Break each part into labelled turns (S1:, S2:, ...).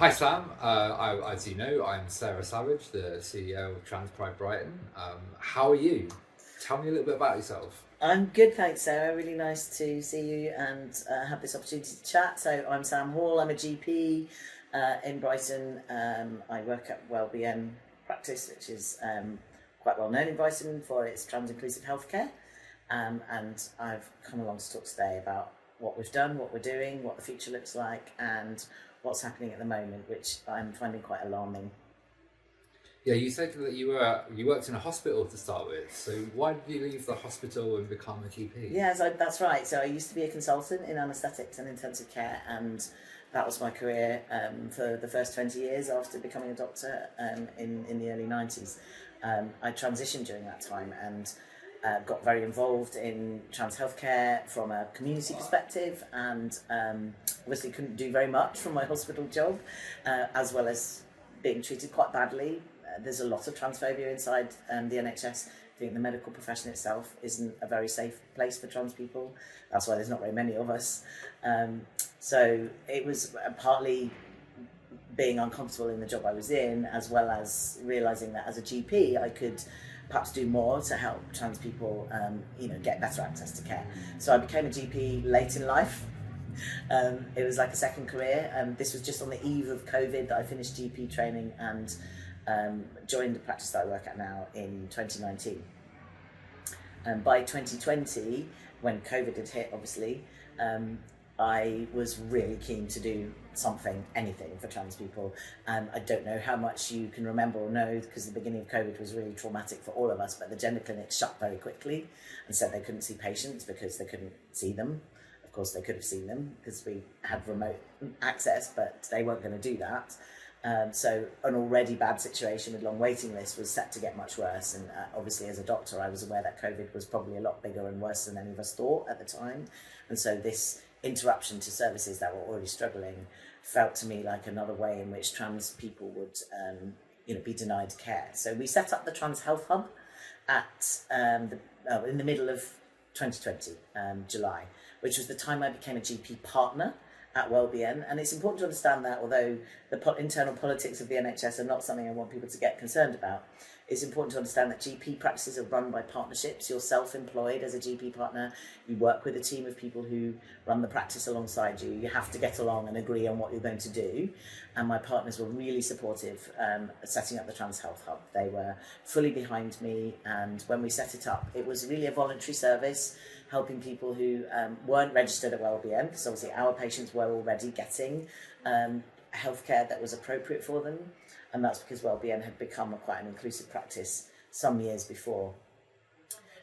S1: Hi Sam, as you know, I'm Sarah Savage, the CEO of Trans Pride Brighton. How are you? Tell me a little bit about yourself.
S2: I'm good, thanks, Sarah. Really nice to see you and have this opportunity to chat. So, I'm Sam Hall. I'm a GP in Brighton. I work at WellBN Practice, which is quite well known in Brighton for its trans inclusive healthcare. And I've come along to talk today about what we've done, what we're doing, what the future looks like, and what's happening at the moment, which I'm finding quite alarming.
S1: Yeah, you said that you worked in a hospital to start with. So why did you leave the hospital and become a GP?
S2: Yeah, so that's right. So I used to be a consultant in anaesthetics and intensive care, and that was my career for the first 20 years after becoming a doctor in the early 90s. I transitioned during that time and got very involved in trans healthcare from a community perspective, and obviously couldn't do very much from my hospital job, as well as being treated quite badly. There's a lot of transphobia inside the NHS. I think the medical profession itself isn't a very safe place for trans people. That's why there's not very many of us. So it was partly being uncomfortable in the job I was in, as well as realising that as a GP I could perhaps do more to help trans people get better access to care. So I became a GP late in life. It was like a second career. This was just on the eve of COVID that I finished GP training and joined the practice that I work at now in 2019. By 2020, when COVID had hit, obviously, I was really keen to do something, anything for trans people. I don't know how much you can remember or know, because the beginning of COVID was really traumatic for all of us, but the gender clinics shut very quickly and said they couldn't see patients because they couldn't see them. Of course, they could have seen them because we had remote access, but they weren't going to do that. So an already bad situation with long waiting lists was set to get much worse, and obviously as a doctor I was aware that COVID was probably a lot bigger and worse than any of us thought at the time, and so this interruption to services that were already struggling felt to me like another way in which trans people would be denied care. So we set up the Trans Health Hub at in the middle of 2020, July, which was the time I became a GP partner at WellBN. And it's important to understand that although the internal politics of the NHS are not something I want people to get concerned about, it's important to understand that GP practices are run by partnerships. You're self-employed as a GP partner. You work with a team of people who run the practice alongside you. You have to get along and agree on what you're going to do. And my partners were really supportive setting up the Trans Health Hub. They were fully behind me. And when we set it up, it was really a voluntary service, helping people who weren't registered at WellBN, because obviously our patients were already getting healthcare that was appropriate for them. And that's because WellBN had become quite an inclusive practice some years before.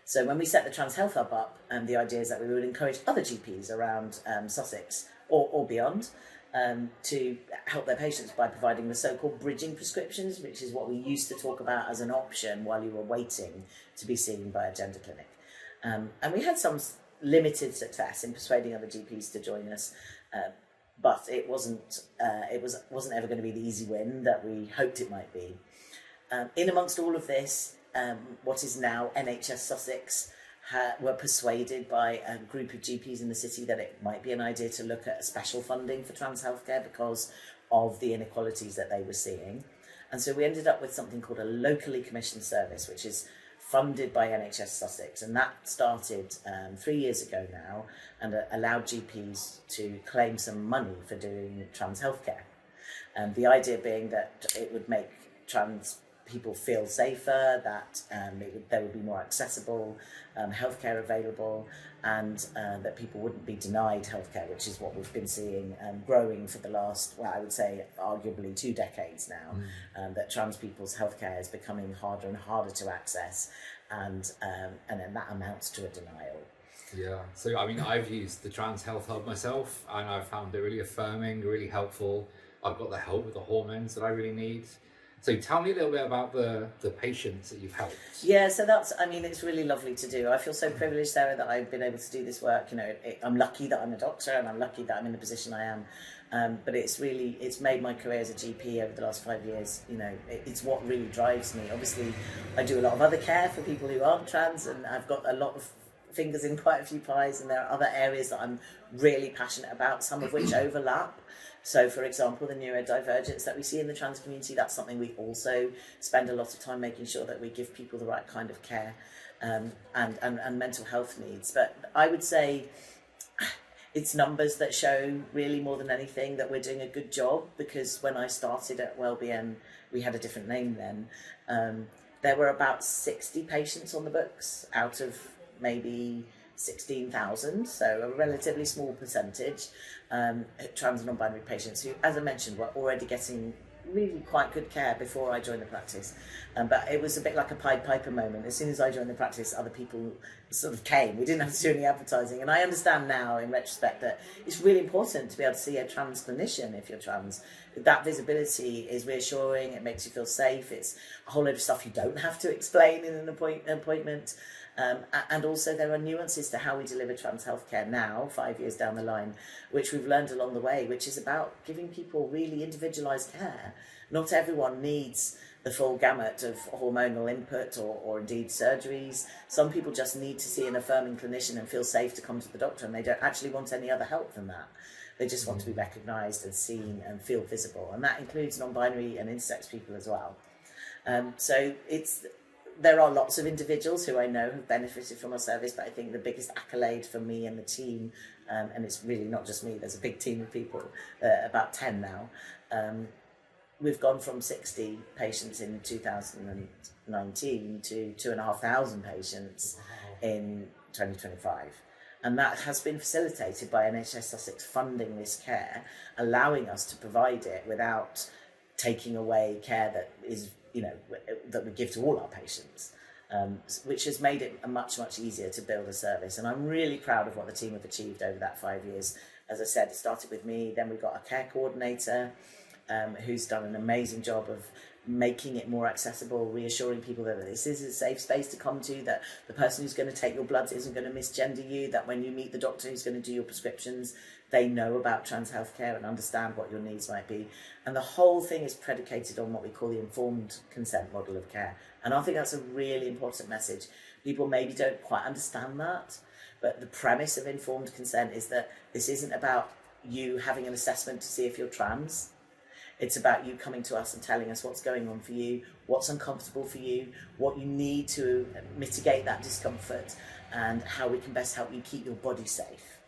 S2: So when we set the Trans Health Hub up, the idea is that we would encourage other GPs around Sussex or beyond to help their patients by providing the so-called bridging prescriptions, which is what we used to talk about as an option while you were waiting to be seen by a gender clinic. And we had some limited success in persuading other GPs to join us, but it wasn't ever going to be the easy win that we hoped it might be. In amongst all of this, what is now NHS Sussex were persuaded by a group of GPs in the city that it might be an idea to look at special funding for trans healthcare because of the inequalities that they were seeing. And so we ended up with something called a locally commissioned service, which is funded by NHS Sussex, and that started 3 years ago now, and allowed GPs to claim some money for doing trans healthcare. The idea being that it would make trans people feel safer, that there would be more accessible healthcare available, and that people wouldn't be denied healthcare, which is what we've been seeing growing for the last, well, I would say arguably 2 decades now, that trans people's healthcare is becoming harder and harder to access, and then that amounts to a denial.
S1: Yeah, so I mean, I've used the Trans Health Hub myself, and I've found it really affirming, really helpful. I've got the help with the hormones that I really need. So tell me a little bit about the patients that you've helped.
S2: Yeah, so it's really lovely to do. I feel so privileged, Sarah, that I've been able to do this work. I'm lucky that I'm a doctor, and I'm lucky that I'm in the position I am. But it's made my career as a GP over the last 5 years. It's what really drives me. Obviously, I do a lot of other care for people who aren't trans, and I've got a lot of fingers in quite a few pies, and there are other areas that I'm really passionate about, some of which overlap. So, for example, the neurodivergence that we see in the trans community, that's something we also spend a lot of time making sure that we give people the right kind of care, and mental health needs. But I would say it's numbers that show really more than anything that we're doing a good job, because when I started at WellBN, we had a different name then. There were about 60 patients on the books out of maybe 16,000, so a relatively small percentage, trans and non-binary patients who, as I mentioned, were already getting really quite good care before I joined the practice. But it was a bit like a Pied Piper moment. As soon as I joined the practice, other people sort of came. We didn't have to do any advertising. And I understand now, in retrospect, that it's really important to be able to see a trans clinician if you're trans. That visibility is reassuring. It makes you feel safe. It's a whole load of stuff you don't have to explain in an appointment. And also there are nuances to how we deliver trans healthcare now, 5 years down the line, which we've learned along the way, which is about giving people really individualised care. Not everyone needs the full gamut of hormonal input or indeed surgeries. Some people just need to see an affirming clinician and feel safe to come to the doctor, and they don't actually want any other help than that. They just want to be recognised and seen and feel visible, and that includes non-binary and intersex people as well. There are lots of individuals who I know have benefited from our service, but I think the biggest accolade for me and the team, and it's really not just me, there's a big team of people, about 10 now. We've gone from 60 patients in 2019 to 2,500 patients in 2025. And that has been facilitated by NHS Sussex funding this care, allowing us to provide it without taking away care that is, that we give to all our patients, which has made it much easier to build a service. And I'm really proud of what the team have achieved over that 5 years. As I said, it started with me, then we got a care coordinator who's done an amazing job of making it more accessible, reassuring people that this is a safe space to come to, that the person who's going to take your bloods isn't going to misgender you, that when you meet the doctor who's going to do your prescriptions, they know about trans healthcare and understand what your needs might be. And the whole thing is predicated on what we call the informed consent model of care. And I think that's a really important message. People maybe don't quite understand that, but the premise of informed consent is that this isn't about you having an assessment to see if you're trans. It's about you coming to us and telling us what's going on for you, what's uncomfortable for you, what you need to mitigate that discomfort, and how we can best help you keep your body safe.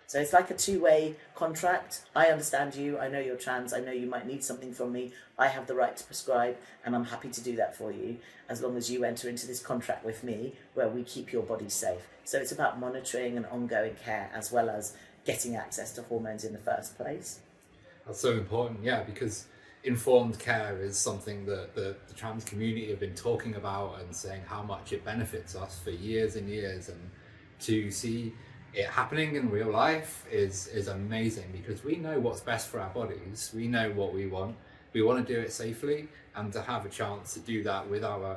S2: So it's like a two-way contract. I understand you, I know you're trans, I know you might need something from me, I have the right to prescribe, and I'm happy to do that for you, as long as you enter into this contract with me where we keep your body safe. So it's about monitoring and ongoing care, as well as getting access to hormones in the first place.
S1: That's so important, yeah, because informed care is something that the trans community have been talking about and saying how much it benefits us for years and years, and to see it happening in real life is amazing, because we know what's best for our bodies, we know what we want to do it safely, and to have a chance to do that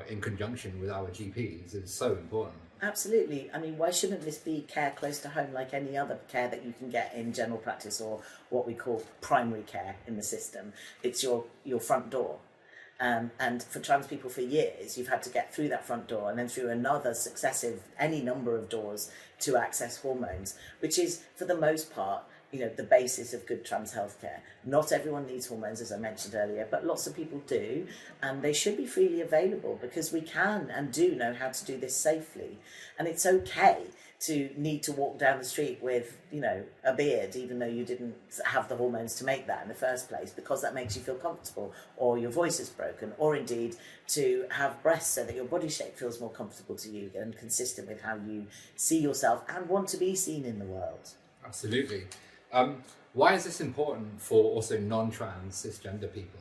S1: in conjunction with our GPs is so important.
S2: Absolutely. I mean, why shouldn't this be care close to home like any other care that you can get in general practice, or what we call primary care in the system? It's your front door. And for trans people for years, you've had to get through that front door and then through any number of doors to access hormones, which is, for the most part, the basis of good trans healthcare. Not everyone needs hormones, as I mentioned earlier, but lots of people do, and they should be freely available, because we can and do know how to do this safely. And it's okay to need to walk down the street with, a beard, even though you didn't have the hormones to make that in the first place, because that makes you feel comfortable, or your voice is broken, or indeed to have breasts so that your body shape feels more comfortable to you and consistent with how you see yourself and want to be seen in the world.
S1: Absolutely. Why is this important for also non-trans cisgender people?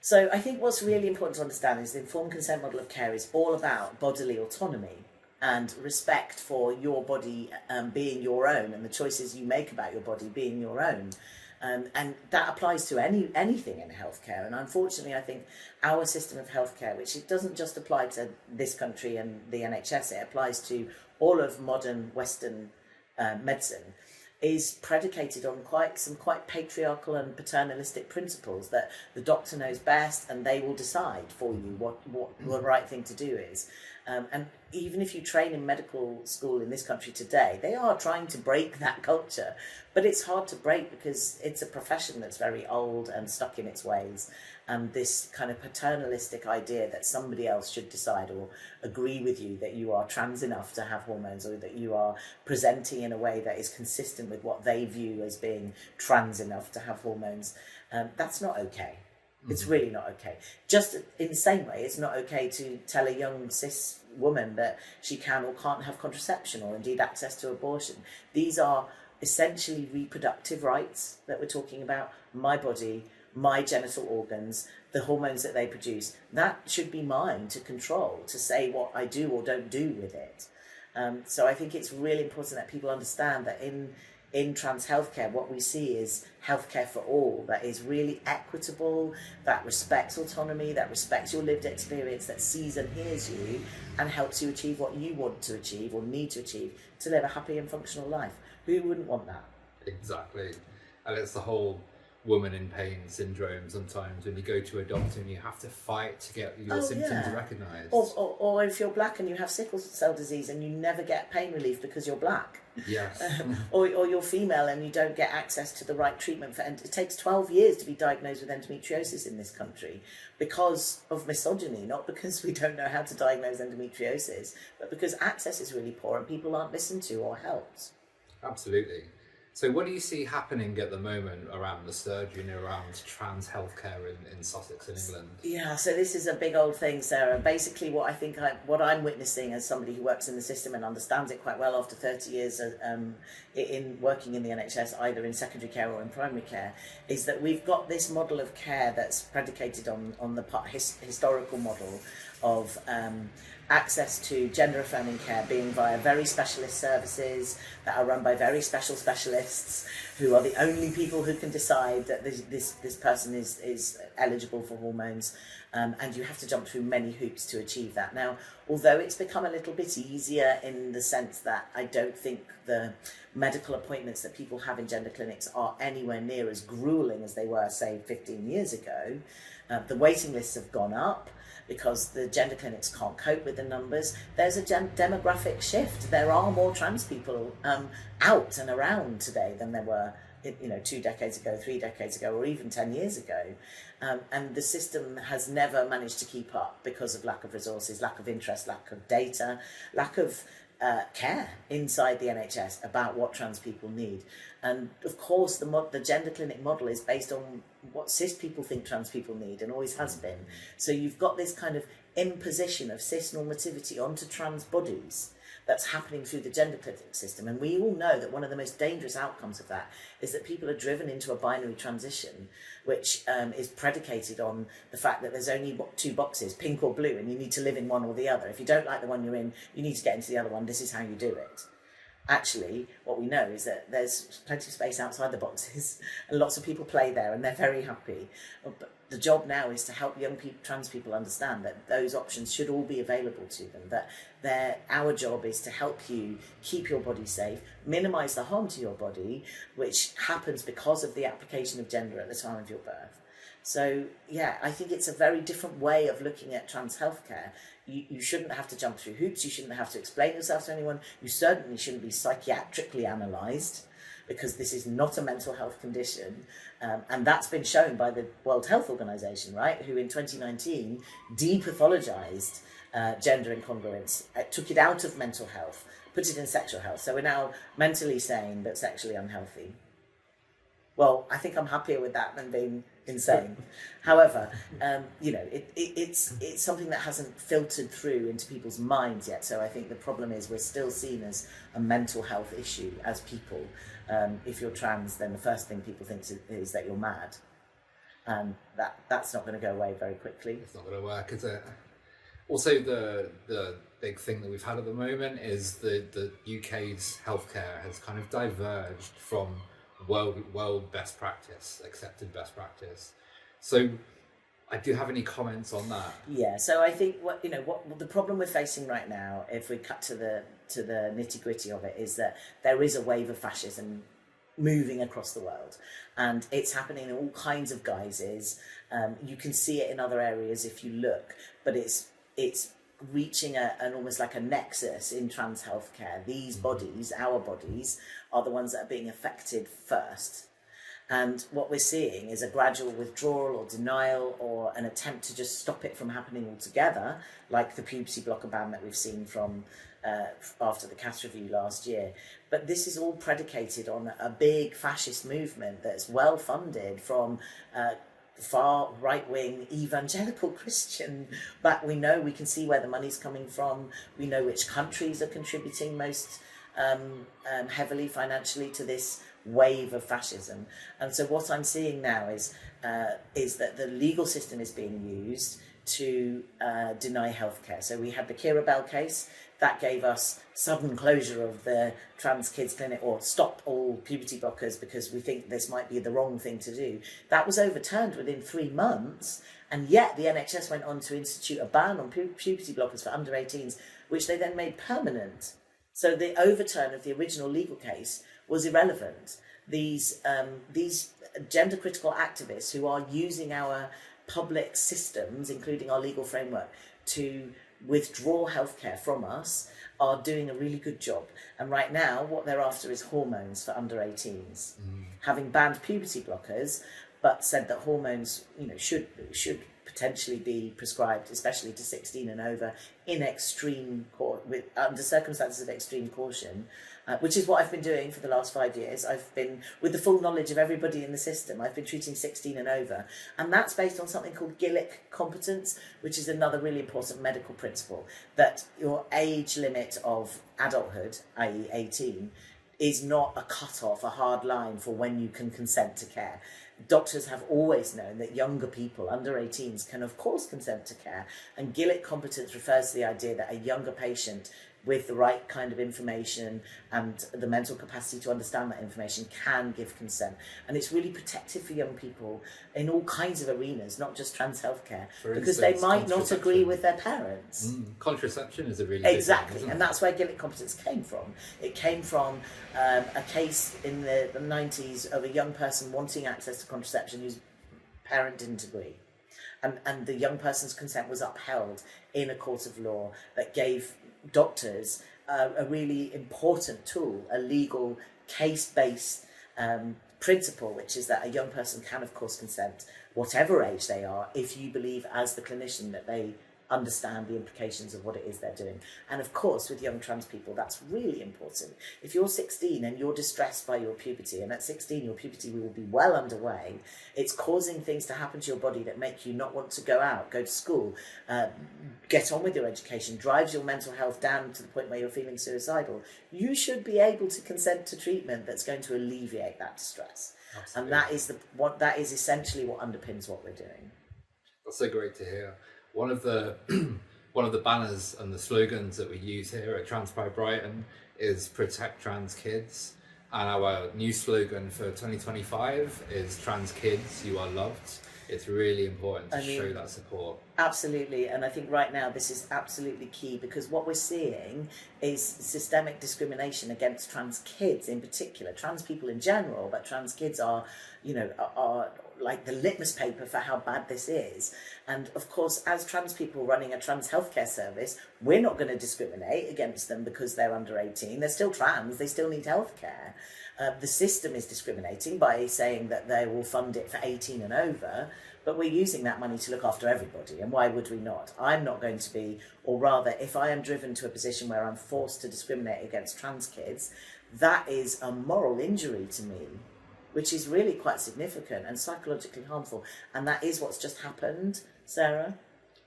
S2: So I think what's really important to understand is the informed consent model of care is all about bodily autonomy and respect for your body being your own, and the choices you make about your body being your own. And that applies to anything in healthcare. And unfortunately, I think our system of healthcare, which it doesn't just apply to this country and the NHS, it applies to all of modern Western medicine, is predicated on some quite patriarchal and paternalistic principles, that the doctor knows best and they will decide for you what the right thing to do is. And even if you train in medical school in this country today, they are trying to break that culture. But it's hard to break because it's a profession that's very old and stuck in its ways. And this kind of paternalistic idea that somebody else should decide or agree with you that you are trans enough to have hormones, or that you are presenting in a way that is consistent with what they view as being trans enough to have hormones, that's not okay. It's really not okay. Just in the same way, it's not okay to tell a young cis woman that she can or can't have contraception, or indeed access to abortion. These are essentially reproductive rights that we're talking about. My body, my genital organs, the hormones that they produce, that should be mine to control, to say what I do or don't do with it. So I think it's really important that people understand that in trans healthcare, what we see is healthcare for all, that is really equitable, that respects autonomy, that respects your lived experience, that sees and hears you and helps you achieve what you want to achieve or need to achieve to live a happy and functional life. Who wouldn't want that?
S1: Exactly. And it's the whole woman in pain syndrome sometimes when you go to a doctor and you have to fight to get your symptoms recognised.
S2: Or if you're black and you have sickle cell disease and you never get pain relief because you're black.
S1: Yes.
S2: Or you're female and you don't get access to the right treatment for, and it takes 12 years to be diagnosed with endometriosis in this country because of misogyny, not because we don't know how to diagnose endometriosis, but because access is really poor and people aren't listened to or helped.
S1: Absolutely. So what do you see happening at the moment around the surge, around trans healthcare in Sussex in England?
S2: Yeah, so this is a big old thing, Sarah. Basically what I'm witnessing as somebody who works in the system and understands it quite well after 30 years in working in the NHS, either in secondary care or in primary care, is that we've got this model of care that's predicated on the historical model of access to gender affirming care being via very specialist services that are run by very special specialists who are the only people who can decide that this person is eligible for hormones, and you have to jump through many hoops to achieve that. Now, although it's become a little bit easier in the sense that I don't think the medical appointments that people have in gender clinics are anywhere near as grueling as they were, say, 15 years ago, the waiting lists have gone up because the gender clinics can't cope with the numbers. There's a demographic shift. There are more trans people out and around today than there were 2 decades ago, 3 decades ago, or even 10 years ago. And the system has never managed to keep up because of lack of resources, lack of interest, lack of data, lack of care inside the NHS about what trans people need. And of course, the gender clinic model is based on what cis people think trans people need, and always has been. So you've got this kind of imposition of cis normativity onto trans bodies that's happening through the gender clinic system. And we all know that one of the most dangerous outcomes of that is that people are driven into a binary transition, which is predicated on the fact that there's only 2 boxes, pink or blue, and you need to live in one or the other. If you don't like the one you're in, you need to get into the other one. This is how you do it. Actually, what we know is that there's plenty of space outside the boxes and lots of people play there and they're very happy. But the job now is to help young trans people understand that those options should all be available to them, that our job is to help you keep your body safe, minimise the harm to your body, which happens because of the application of gender at the time of your birth. So, yeah, I think it's a very different way of looking at trans healthcare. You shouldn't have to jump through hoops. You shouldn't have to explain yourself to anyone. You certainly shouldn't be psychiatrically analysed, because this is not a mental health condition. And that's been shown by the World Health Organization, right, who in 2019 depathologized gender incongruence, took it out of mental health, put it in sexual health. So we're now mentally sane but sexually unhealthy. Well, I think I'm happier with that than being insane. However, it's something that hasn't filtered through into people's minds yet. So I think the problem is we're still seen as a mental health issue as people. If you're trans, then the first thing people think is that you're mad. And that's not going to go away very quickly.
S1: It's not going to work, is it? Also, the big thing that we've had at the moment is the UK's healthcare has kind of diverged from world best practice, accepted best practice. So, do you have any comments on that?
S2: Yeah. So I think what the problem we're facing right now, if we cut to the nitty gritty of it, is that there is a wave of fascism moving across the world, and it's happening in all kinds of guises. You can see it in other areas if you look, but it's reaching an almost like a nexus in trans healthcare. These bodies, our bodies, are the ones that are being affected first. And what we're seeing is a gradual withdrawal or denial or an attempt to just stop it from happening altogether, like the puberty blocker ban that we've seen from after the Cass Review last year. But this is all predicated on a big fascist movement that's well funded from far right-wing evangelical Christian, but we know, we can see where the money's coming from. We know which countries are contributing most heavily financially to this wave of fascism. And so what I'm seeing now is that the legal system is being used to deny healthcare. So we had the Kira Bell case that gave us sudden closure of the trans kids clinic, or stop all puberty blockers because we think this might be the wrong thing to do. That was overturned within 3 months, and yet the NHS went on to institute a ban on puberty blockers for under 18s, which they then made permanent. So the overturn of the original legal case was irrelevant. These gender critical activists who are using our public systems, including our legal framework, to withdraw healthcare from us, are doing a really good job. And right now what they're after is hormones for under 18s, having banned puberty blockers, but said that hormones, you know, should potentially be prescribed, especially to 16 and over, in under circumstances of extreme caution, which is what I've been doing for the last 5 years. I've been, with the full knowledge of everybody in the system, I've been treating 16 and over, and that's based on something called Gillick competence, which is another really important medical principle, that your age limit of adulthood, i.e. 18, is not a cut-off, a hard line for when you can consent to care. Doctors have always known that younger people, under 18s, can of course consent to care, and Gillick competence refers to the idea that a younger patient with the right kind of information and the mental capacity to understand that information can give consent. And it's really protective for young people in all kinds of arenas, not just trans healthcare, because they might not agree with their parents.
S1: Contraception is a really
S2: exactly
S1: big one,
S2: and that's where Gillick competence came from. It came from a case in the 90s of a young person wanting access to contraception whose parent didn't agree. And the young person's consent was upheld in a court of law that gave doctors a really important tool, a legal case-based principle, which is that a young person can of course consent, whatever age they are, if you believe as the clinician that they understand the implications of what it is they're doing. And of course with young trans people that's really important. If you're 16 and you're distressed by your puberty, and at 16 your puberty will be well underway, it's causing things to happen to your body that make you not want to go out, go to school, get on with your education, drives your mental health down to the point where you're feeling suicidal, you should be able to consent to treatment that's going to alleviate that distress. Absolutely. And that is essentially what underpins what we're doing.
S1: That's so great to hear. One of the banners and the slogans that we use here at Transphobia Brighton is protect trans kids, and our new slogan for 2025 is trans kids, you are loved. It's really important to show that support. Absolutely,
S2: and I think right now this is absolutely key, because what we're seeing is systemic discrimination against trans kids in particular, trans people in general, but trans kids are like the litmus paper for how bad this is. And of course, as trans people running a trans healthcare service, we're not going to discriminate against them because they're under 18. They're still trans, they still need healthcare. The system is discriminating by saying that they will fund it for 18 and over, but we're using that money to look after everybody, and why would we not? I'm not going to be, or rather, if I am driven to a position where I'm forced to discriminate against trans kids, that is a moral injury to me, which is really quite significant and psychologically harmful. And that is what's just happened, Sarah.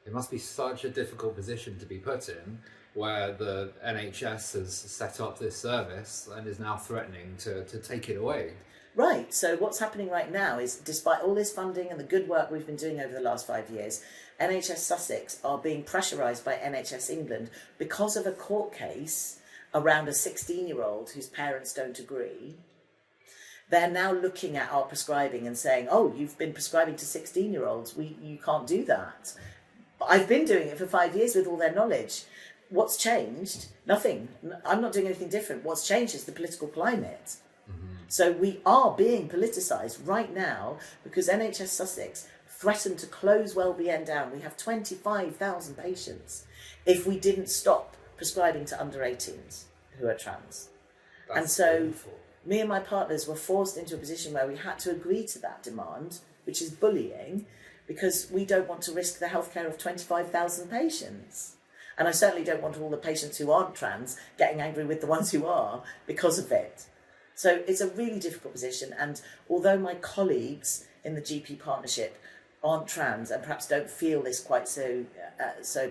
S1: It must be such a difficult position to be put in, where the NHS has set up this service and is now threatening to take it away.
S2: Right, so what's happening right now is, despite all this funding and the good work we've been doing over the last 5 years, NHS Sussex are being pressurised by NHS England because of a court case around a 16-year-old whose parents don't agree. They're now looking at our prescribing and saying, oh, you've been prescribing to 16-year-olds, you can't do that. I've been doing it for 5 years with all their knowledge. What's changed? Nothing. I'm not doing anything different. What's changed is the political climate. So we are being politicised right now because NHS Sussex threatened to close WellBN down. We have 25,000 patients if we didn't stop prescribing to under 18s who are trans.
S1: That's
S2: and so
S1: awful.
S2: me and my partners were forced into a position where we had to agree to that demand, which is bullying, because we don't want to risk the healthcare of 25,000 patients. And I certainly don't want all the patients who aren't trans getting angry with the ones who are because of it. So it's a really difficult position. And although my colleagues in the GP partnership aren't trans and perhaps don't feel this quite so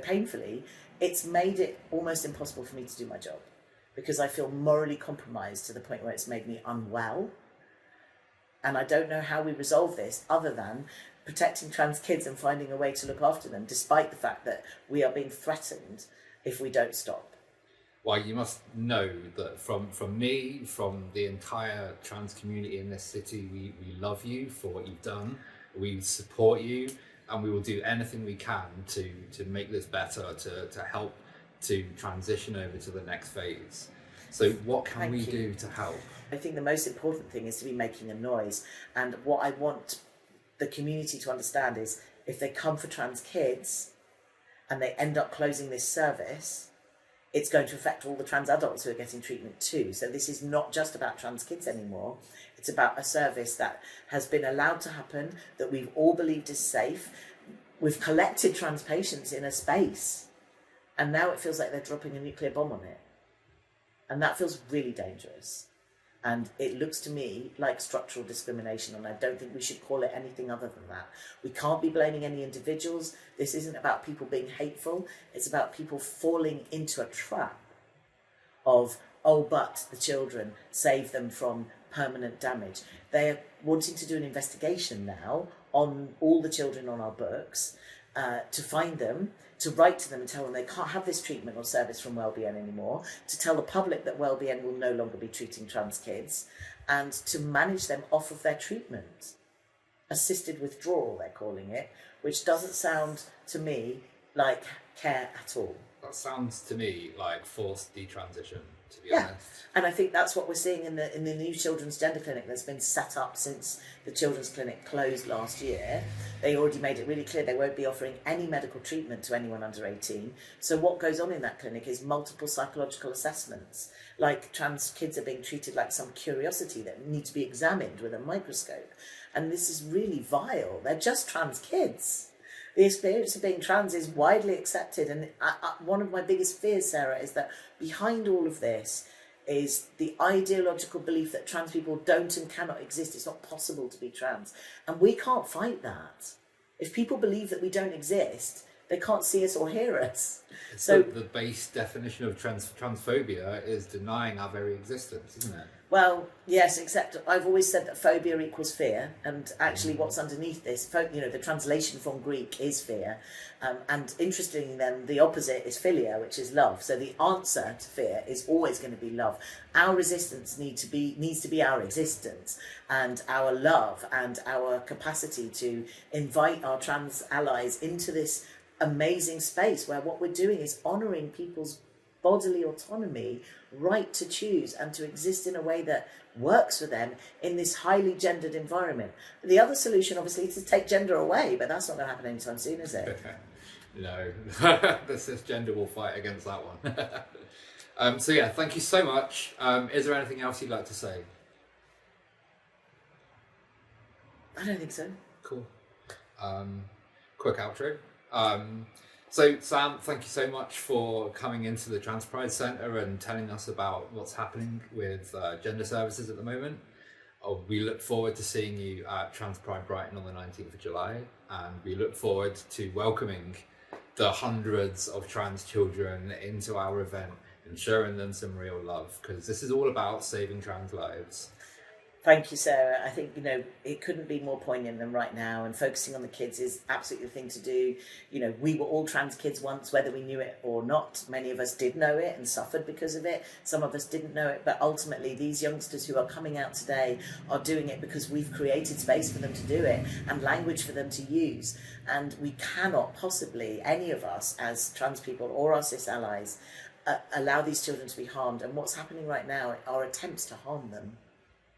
S2: painfully, it's made it almost impossible for me to do my job, because I feel morally compromised to the point where it's made me unwell. And I don't know how we resolve this other than protecting trans kids and finding a way to look after them, despite the fact that we are being threatened if we don't stop.
S1: Well, you must know that from me, from the entire trans community in this city, we love you for what you've done. We support you, and we will do anything we can to make this better, to help to transition over to the next phase. So what can we do to help?
S2: I think the most important thing is to be making a noise. And what I want the community to understand is, if they come for trans kids and they end up closing this service, it's going to affect all the trans adults who are getting treatment too. So this is not just about trans kids anymore. It's about a service that has been allowed to happen, that we've all believed is safe. We've collected trans patients in a space, and now it feels like they're dropping a nuclear bomb on it. And that feels really dangerous. And it looks to me like structural discrimination, and I don't think we should call it anything other than that. We can't be blaming any individuals. This isn't about people being hateful. It's about people falling into a trap of, oh, but the children, save them from permanent damage. They're wanting to do an investigation now on all the children on our books, to find them, to write to them and tell them they can't have this treatment or service from WellBN anymore, to tell the public that WellBN will no longer be treating trans kids, and to manage them off of their treatment. Assisted withdrawal, they're calling it, which doesn't sound to me like care at all.
S1: That sounds to me like forced detransition, to be honest.
S2: And I think that's what we're seeing in the new children's gender clinic that's been set up since the children's clinic closed last year. They already made it really clear they won't be offering any medical treatment to anyone under 18. So what goes on in that clinic is multiple psychological assessments. Like, trans kids are being treated like some curiosity that need to be examined with a microscope. And this is really vile. They're just trans kids. The experience of being trans is widely accepted, and one of my biggest fears, Sarah, is that behind all of this is the ideological belief that trans people don't and cannot exist. It's not possible to be trans, and we can't fight that. If people believe that we don't exist, they can't see us or hear us. So
S1: the base definition of transphobia is denying our very existence, isn't it?
S2: Well, yes, except I've always said that phobia equals fear, and actually what's underneath this, the translation from Greek is fear, and interestingly then the opposite is philia, which is love. So the answer to fear is always going to be love. Our resistance needs to be our existence, and our love and our capacity to invite our trans allies into this amazing space where what we're doing is honouring people's bodily autonomy, right to choose and to exist in a way that works for them in this highly gendered environment. The other solution, obviously, is to take gender away, but that's not going to happen anytime soon, is it?
S1: No, the cisgender will fight against that one. So yeah, thank you so much. Is there anything else you'd like to say?
S2: I don't think so.
S1: Cool. Quick outro. So Sam, thank you so much for coming into the Trans Pride Centre and telling us about what's happening with gender services at the moment. We look forward to seeing you at Trans Pride Brighton on the 19th of July, and we look forward to welcoming the hundreds of trans children into our event and showing them some real love, because this is all about saving trans lives.
S2: Thank you, Sarah. I think, it couldn't be more poignant than right now, and focusing on the kids is absolutely the thing to do. We were all trans kids once, whether we knew it or not. Many of us did know it and suffered because of it. Some of us didn't know it, but ultimately these youngsters who are coming out today are doing it because we've created space for them to do it and language for them to use. And we cannot possibly, any of us as trans people or our cis allies, allow these children to be harmed. And what's happening right now are attempts to harm them.